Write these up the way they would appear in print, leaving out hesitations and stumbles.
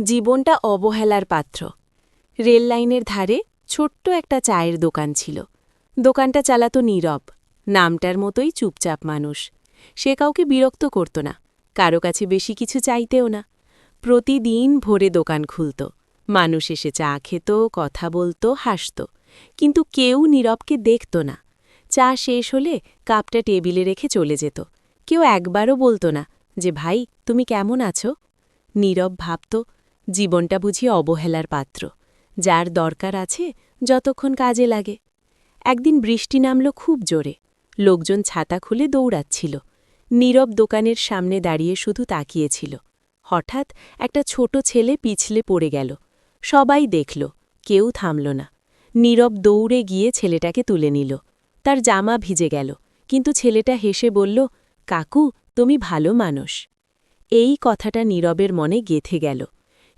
জীবনটা অবহেলার পাত্র। রেল লাইনের ধারে ছোট্ট একটা চায়ের দোকান ছিল। দোকানটা চালাতো নীরব, নামটার মতোই চুপচাপ মানুষ। সে কাউকে বিরক্ত করত না, কারো কাছে বেশি কিছু চাইতেও না। প্রতিদিন ভোরে দোকান খুলত, মানুষ এসে চা খেত, কথা বলত, হাসত, কিন্তু কেউ নীরবকে দেখত না। চা শেষ হলে কাপটা টেবিলে রেখে চলে যেত। কেউ একবারও বলত না যে ভাই তুমি কেমন আছো। নীরব ভাবত, জীবনটা বুঝি অবহেলার পাত্র, যার দরকার আছে যতক্ষণ কাজে লাগে। একদিন বৃষ্টি নামল খুব জোরে, লোকজন ছাতা খুলে দৌড়াচ্ছিল। নীরব দোকানের সামনে দাঁড়িয়ে শুধু তাকিয়েছিল। হঠাৎ একটা ছোট ছেলে পিছলে পড়ে গেল। সবাই দেখল, কেউ থামল না। নীরব দৌড়ে গিয়ে ছেলেটাকে তুলে নিল। তার জামা ভিজে গেল, কিন্তু ছেলেটা হেসে বলল, কাকু তুমি ভালো মানুষ। এই কথাটা নীরবের মনে গেঁথে গেল।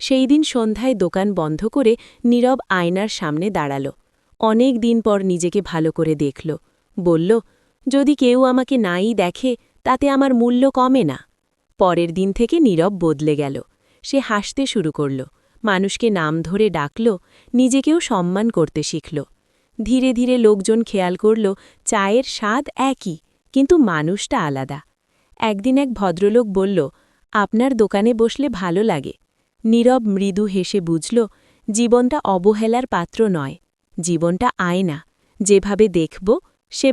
সেই দিন সন্ধ্যায় দোকান বন্ধ করে নীরব আয়নার সামনে দাঁড়াল। অনেক দিন পর নিজেকে ভালো করে দেখল, বলল, যদি কেউ আমাকে নাই দেখে তাতে আমার মূল্য কমে না। পরের দিন থেকে নীরব বদলে গেল। সে হাসতে শুরু করল, মানুষকে নাম ধরে ডাকল, নিজেকেও সম্মান করতে শিখল। ধীরে ধীরে লোকজন খেয়াল করল, চায়ের স্বাদ একই, কিন্তু মানুষটা আলাদা। একদিন এক ভদ্রলোক বলল, আপনার দোকানে বসলে ভালো লাগে। নীরব মৃদু হেসে বুঝল, জীবনটা অবহেলার পাত্র নয়, জীবনটা আয়না, যেভাবে দেখব সে